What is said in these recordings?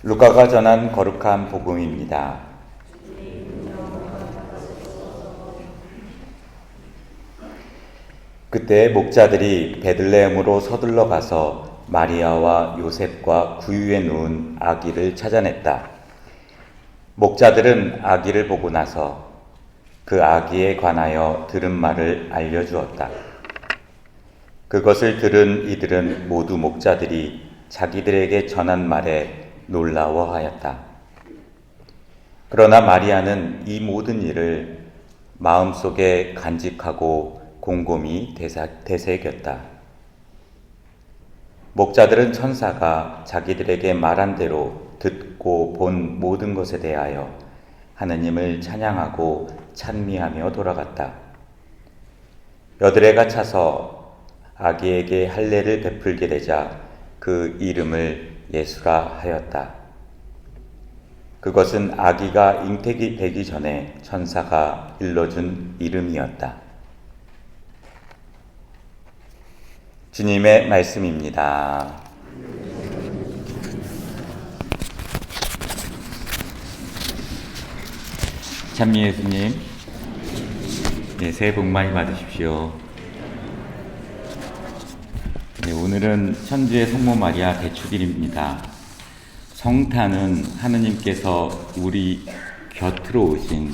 루카가 전한 거룩한 복음입니다. 그때 목자들이 베들레헴으로 서둘러 가서 마리아와 요셉과 구유에 누운 아기를 찾아냈다. 목자들은 아기를 보고 나서 그 아기에 관하여 들은 말을 알려주었다. 그것을 들은 이들은 모두 목자들이 자기들에게 전한 말에 놀라워하였다. 그러나 마리아는 이 모든 일을 마음속에 간직하고 곰곰이 되새겼다. 목자들은 천사가 자기들에게 말한 대로 듣고 본 모든 것에 대하여 하느님을 찬양하고 찬미하며 돌아갔다. 여드레가 차서 아기에게 할례를 베풀게 되자 그 이름을 예수라 하였다. 그것은 아기가 잉태기 되기 전에 천사가 일러준 이름이었다. 주님의 말씀입니다. 찬미 예수님, 네, 새해 복 많이 받으십시오. 네, 오늘은 천주의 성모 마리아 대축일입니다. 성탄은 하느님께서 우리 곁으로 오신,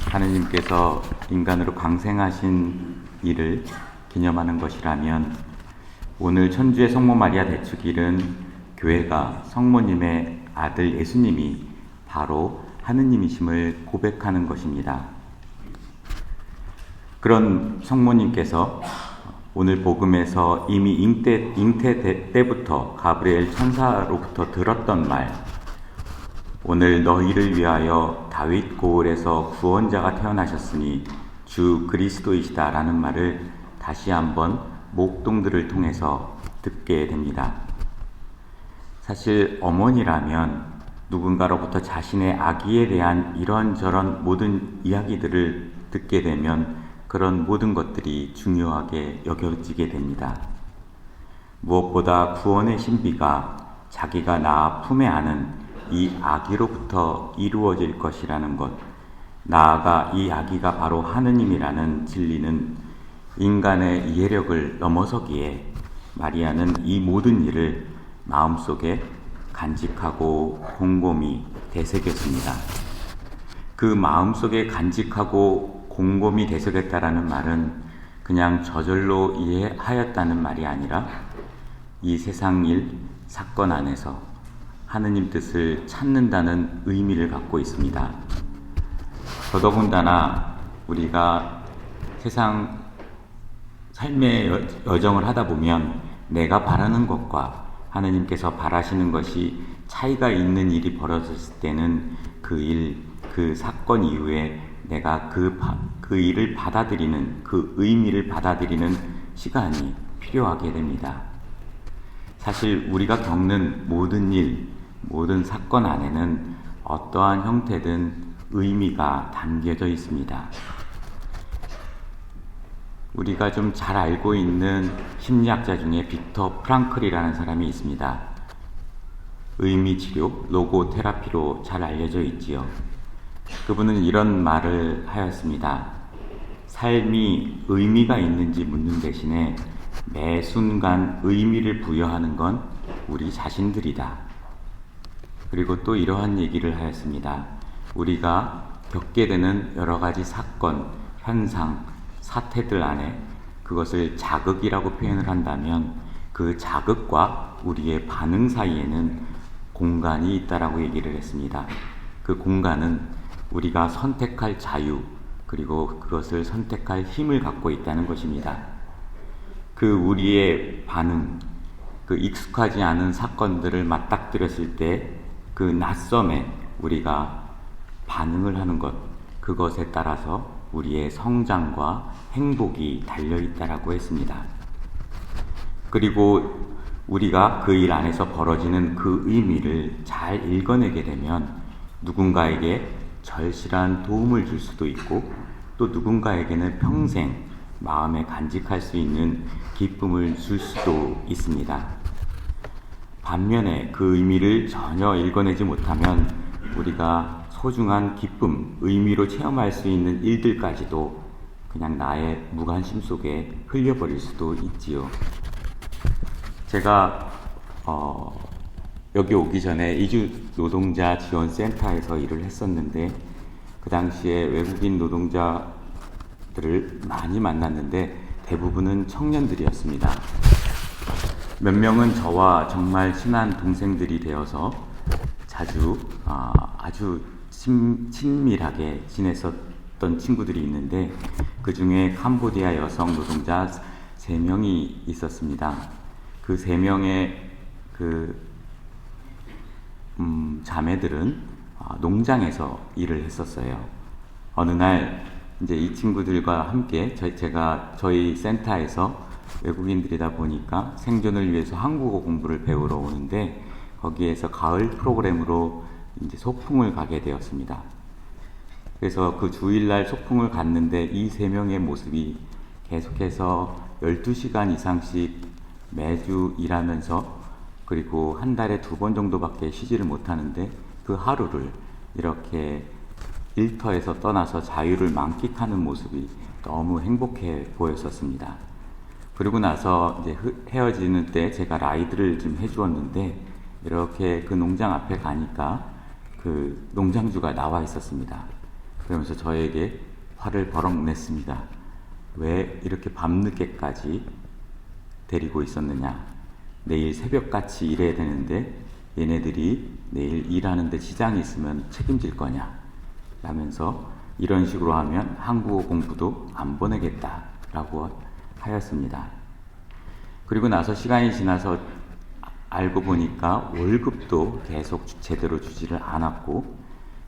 하느님께서 인간으로 강생하신 일을 기념하는 것이라면, 오늘 천주의 성모 마리아 대축일은 교회가 성모님의 아들 예수님이 바로 하느님이심을 고백하는 것입니다. 그런 성모님께서 오늘 복음에서 이미 잉태 때부터 가브리엘 천사로부터 들었던 말, 오늘 너희를 위하여 다윗 고을에서 구원자가 태어나셨으니 주 그리스도이시다 라는 말을 다시 한번 목동들을 통해서 듣게 됩니다. 사실 어머니라면 누군가로부터 자신의 아기에 대한 이런저런 모든 이야기들을 듣게 되면 그런 모든 것들이 중요하게 여겨지게 됩니다. 무엇보다 구원의 신비가 자기가 낳아 품에 안은 이 아기로부터 이루어질 것이라는 것, 나아가 이 아기가 바로 하느님이라는 진리는 인간의 이해력을 넘어서기에 마리아는 이 모든 일을 마음속에 간직하고 곰곰이 되새겼습니다. 그 마음속에 간직하고 곰곰이 되새겼다라는 말은 그냥 저절로 이해하였다는 말이 아니라 이 세상 일, 사건 안에서 하느님 뜻을 찾는다는 의미를 갖고 있습니다. 더더군다나 우리가 세상 삶의 여정을 하다 보면 내가 바라는 것과 하느님께서 바라시는 것이 차이가 있는 일이 벌어졌을 때는 그 일, 그 사건 이후에 내가 그 일을 받아들이는, 그 의미를 받아들이는 시간이 필요하게 됩니다. 사실 우리가 겪는 모든 일, 모든 사건 안에는 어떠한 형태든 의미가 담겨져 있습니다. 우리가 좀 잘 알고 있는 심리학자 중에 빅터 프랑클이라는 사람이 있습니다. 의미치료, 로고 테라피로 잘 알려져 있지요. 그분은 이런 말을 하였습니다. 삶이 의미가 있는지 묻는 대신에 매 순간 의미를 부여하는 건 우리 자신들이다. 그리고 또 이러한 얘기를 하였습니다. 우리가 겪게 되는 여러 가지 사건, 현상, 사태들 안에 그것을 자극이라고 표현을 한다면 그 자극과 우리의 반응 사이에는 공간이 있다라고 얘기를 했습니다. 그 공간은 우리가 선택할 자유, 그리고 그것을 선택할 힘을 갖고 있다는 것입니다. 그 우리의 반응, 그 익숙하지 않은 사건들을 맞닥뜨렸을 때 그 낯섦에 우리가 반응을 하는 것, 그것에 따라서 우리의 성장과 행복이 달려있다라고 했습니다. 그리고 우리가 그 일 안에서 벌어지는 그 의미를 잘 읽어내게 되면 누군가에게 절실한 도움을 줄 수도 있고 또 누군가에게는 평생 마음에 간직할 수 있는 기쁨을 줄 수도 있습니다. 반면에 그 의미를 전혀 읽어내지 못하면 우리가 소중한 기쁨, 의미로 체험할 수 있는 일들까지도 그냥 나의 무관심 속에 흘려버릴 수도 있지요. 제가 여기 오기 전에 이주 노동자 지원센터에서 일을 했었는데 그 당시에 외국인 노동자들을 많이 만났는데 대부분은 청년들이었습니다. 몇 명은 저와 정말 친한 동생들이 되어서 자주 아주 친밀하게 지냈었던 친구들이 있는데 그 중에 캄보디아 여성 노동자 3명이 있었습니다. 그 3명의 자매들은 농장에서 일을 했었어요. 어느 날 이제 이 친구들과 함께 저희 센터에서 외국인들이다 보니까 생존을 위해서 한국어 공부를 배우러 오는데 거기에서 가을 프로그램으로 이제 소풍을 가게 되었습니다. 그래서 그 주일날 소풍을 갔는데 이 3명의 모습이 계속해서 12시간 이상씩 매주 일하면서 그리고 한 달에 2번 정도밖에 쉬지를 못하는데 그 하루를 이렇게 일터에서 떠나서 자유를 만끽하는 모습이 너무 행복해 보였었습니다. 그리고 나서 이제 헤어지는 때 제가 라이드를 좀 해주었는데 이렇게 그 농장 앞에 가니까 그 농장주가 나와 있었습니다. 그러면서 저에게 화를 버럭 냈습니다. 왜 이렇게 밤늦게까지 데리고 있었느냐. 내일 새벽같이 일해야 되는데 얘네들이 내일 일하는데 지장이 있으면 책임질 거냐 라면서 이런 식으로 하면 한국어 공부도 안 보내겠다 라고 하였습니다. 그리고 나서 시간이 지나서 알고 보니까 월급도 계속 제대로 주지를 않았고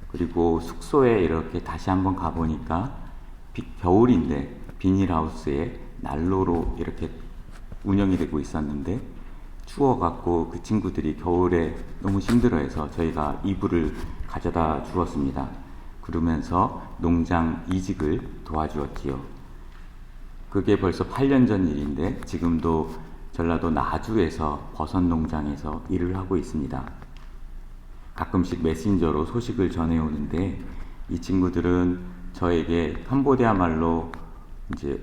그리고 숙소에 이렇게 다시 한번 가보니까 겨울인데 비닐하우스에 난로로 이렇게 운영이 되고 있었는데 추워갖고 그 친구들이 겨울에 너무 힘들어해서 저희가 이불을 가져다 주었습니다. 그러면서 농장 이직을 도와주었지요. 그게 벌써 8년 전 일인데 지금도 전라도 나주에서 버섯 농장에서 일을 하고 있습니다. 가끔씩 메신저로 소식을 전해오는데 이 친구들은 저에게 캄보디아 말로 이제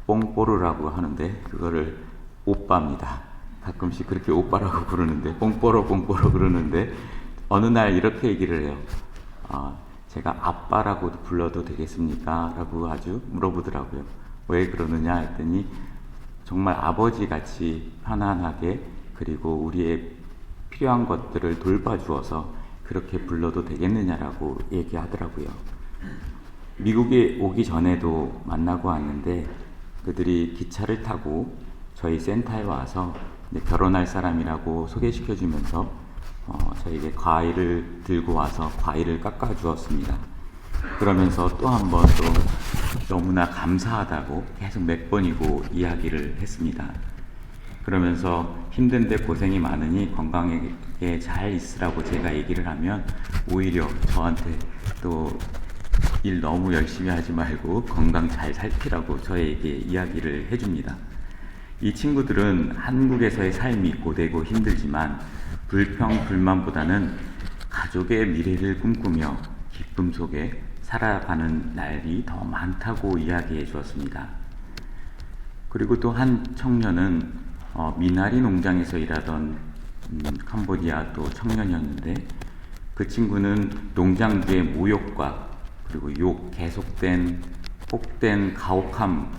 뽕뽀르라고 하는데 그거를 오빠입니다. 가끔씩 그렇게 오빠라고 부르는데 뽕뽀로 그러는데 어느 날 이렇게 얘기를 해요. 제가 아빠라고 불러도 되겠습니까? 라고 아주 물어보더라고요. 왜 그러느냐 했더니 정말 아버지같이 편안하게 그리고 우리의 필요한 것들을 돌봐주어서 그렇게 불러도 되겠느냐라고 얘기하더라고요. 미국에 오기 전에도 만나고 왔는데 그들이 기차를 타고 저희 센터에 와서 결혼할 사람이라고 소개시켜주면서 저에게 과일을 들고 와서 과일을 깎아 주었습니다. 그러면서 또 한 번 또 너무나 감사하다고 계속 몇 번이고 이야기를 했습니다. 그러면서 힘든데 고생이 많으니 건강하게 잘 있으라고 제가 얘기를 하면 오히려 저한테 또 일 너무 열심히 하지 말고 건강 잘 살피라고 저에게 이야기를 해줍니다. 이 친구들은 한국에서의 삶이 고되고 힘들지만 불평, 불만보다는 가족의 미래를 꿈꾸며 기쁨 속에 살아가는 날이 더 많다고 이야기해 주었습니다. 그리고 또 한 청년은 미나리 농장에서 일하던 캄보디아 또 청년이었는데 그 친구는 농장주의 모욕과 그리고 욕, 계속된 복된 가혹함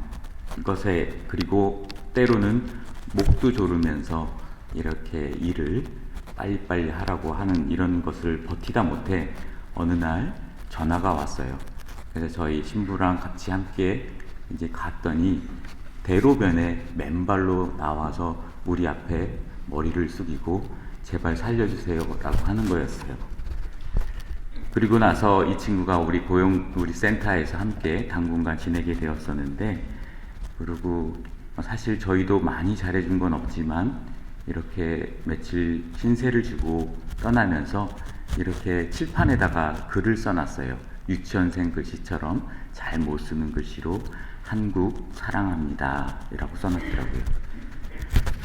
것에 그리고 때로는 목도 조르면서 이렇게 일을 빨리빨리 하라고 하는 이런 것을 버티다 못해 어느 날 전화가 왔어요. 그래서 저희 신부랑 같이 함께 이제 갔더니 대로변에 맨발로 나와서 우리 앞에 머리를 숙이고 제발 살려주세요 라고 하는 거였어요. 그리고 나서 이 친구가 우리 센터에서 함께 당분간 지내게 되었었는데 그리고 사실 저희도 많이 잘해준 건 없지만 이렇게 며칠 신세를 지고 떠나면서 이렇게 칠판에다가 글을 써놨어요. 유치원생 글씨처럼 잘 못 쓰는 글씨로 한국 사랑합니다 이라고 써놨더라고요.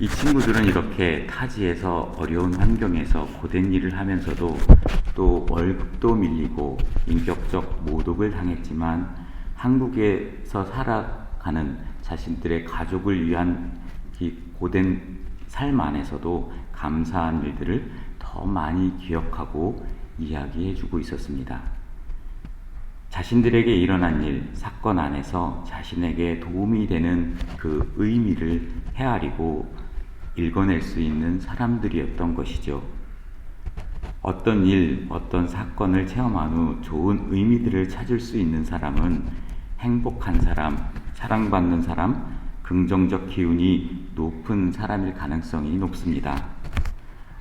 이 친구들은 이렇게 타지에서 어려운 환경에서 고된 일을 하면서도 또 월급도 밀리고 인격적 모독을 당했지만 한국에서 살아가는 자신들의 가족을 위한 이 고된 삶 안에서도 감사한 일들을 더 많이 기억하고 이야기해주고 있었습니다. 자신들에게 일어난 일, 사건 안에서 자신에게 도움이 되는 그 의미를 헤아리고 읽어낼 수 있는 사람들이었던 것이죠. 어떤 일, 어떤 사건을 체험한 후 좋은 의미들을 찾을 수 있는 사람은 행복한 사람, 사랑받는 사람, 긍정적 기운이 높은 사람일 가능성이 높습니다.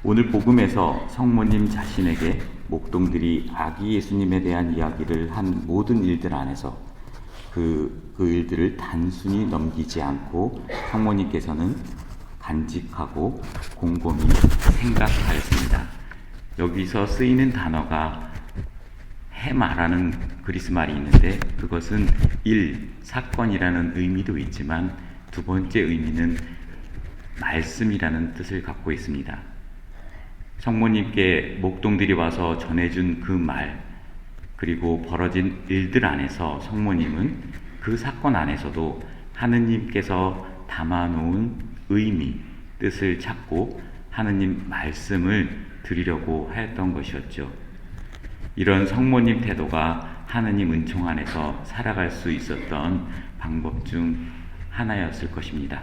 오늘 복음에서 성모님 자신에게 목동들이 아기 예수님에 대한 이야기를 한 모든 일들 안에서 그 일들을 단순히 넘기지 않고 성모님께서는 간직하고 곰곰이 생각하였습니다. 여기서 쓰이는 단어가 해마라는 그리스 말이 있는데 그것은 일, 사건이라는 의미도 있지만 두 번째 의미는 말씀이라는 뜻을 갖고 있습니다. 성모님께 목동들이 와서 전해준 그 말, 그리고 벌어진 일들 안에서 성모님은 그 사건 안에서도 하느님께서 담아놓은 의미, 뜻을 찾고 하느님 말씀을 드리려고 하였던 것이었죠. 이런 성모님 태도가 하느님 은총 안에서 살아갈 수 있었던 방법 중 하나였을 것입니다.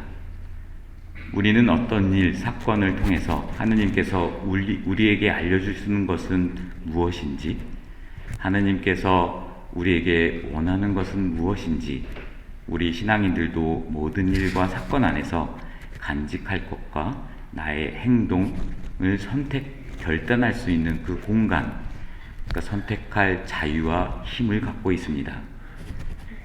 우리는 어떤 일, 사건을 통해서 하느님께서 우리에게 알려주시는 것은 무엇인지, 하느님께서 우리에게 원하는 것은 무엇인지, 우리 신앙인들도 모든 일과 사건 안에서 간직할 것과 나의 행동을 결단할 수 있는 그 공간, 그러니까 선택할 자유와 힘을 갖고 있습니다.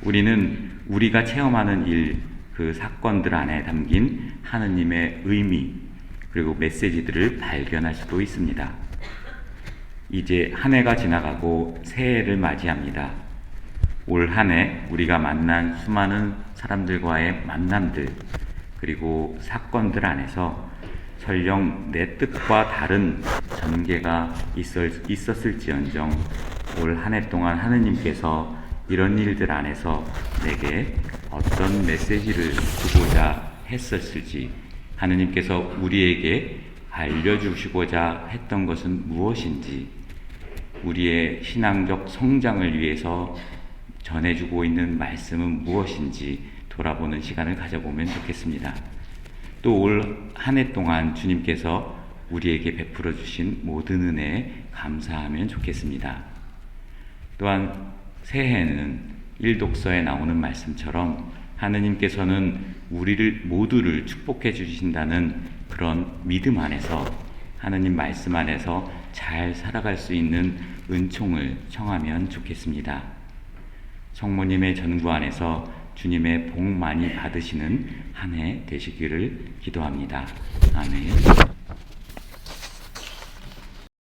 우리는 우리가 체험하는 일, 그 사건들 안에 담긴 하느님의 의미, 그리고 메시지들을 발견할 수도 있습니다. 이제 한 해가 지나가고 새해를 맞이합니다. 올 한 해 우리가 만난 수많은 사람들과의 만남들, 그리고 사건들 안에서 설령 내 뜻과 다른 전개가 있었을지언정 올 한 해 동안 하느님께서 이런 일들 안에서 내게 어떤 메시지를 주고자 했었을지, 하느님께서 우리에게 알려주시고자 했던 것은 무엇인지, 우리의 신앙적 성장을 위해서 전해주고 있는 말씀은 무엇인지 돌아보는 시간을 가져보면 좋겠습니다. 또 올 한 해 동안 주님께서 우리에게 베풀어 주신 모든 은혜에 감사하면 좋겠습니다. 또한 새해에는 일독서에 나오는 말씀처럼 하느님께서는 우리를 모두를 축복해 주신다는 그런 믿음 안에서, 하느님 말씀 안에서 잘 살아갈 수 있는 은총을 청하면 좋겠습니다. 성모님의 전구 안에서 주님의 복 많이 받으시는 한 해 되시기를 기도합니다. 아멘.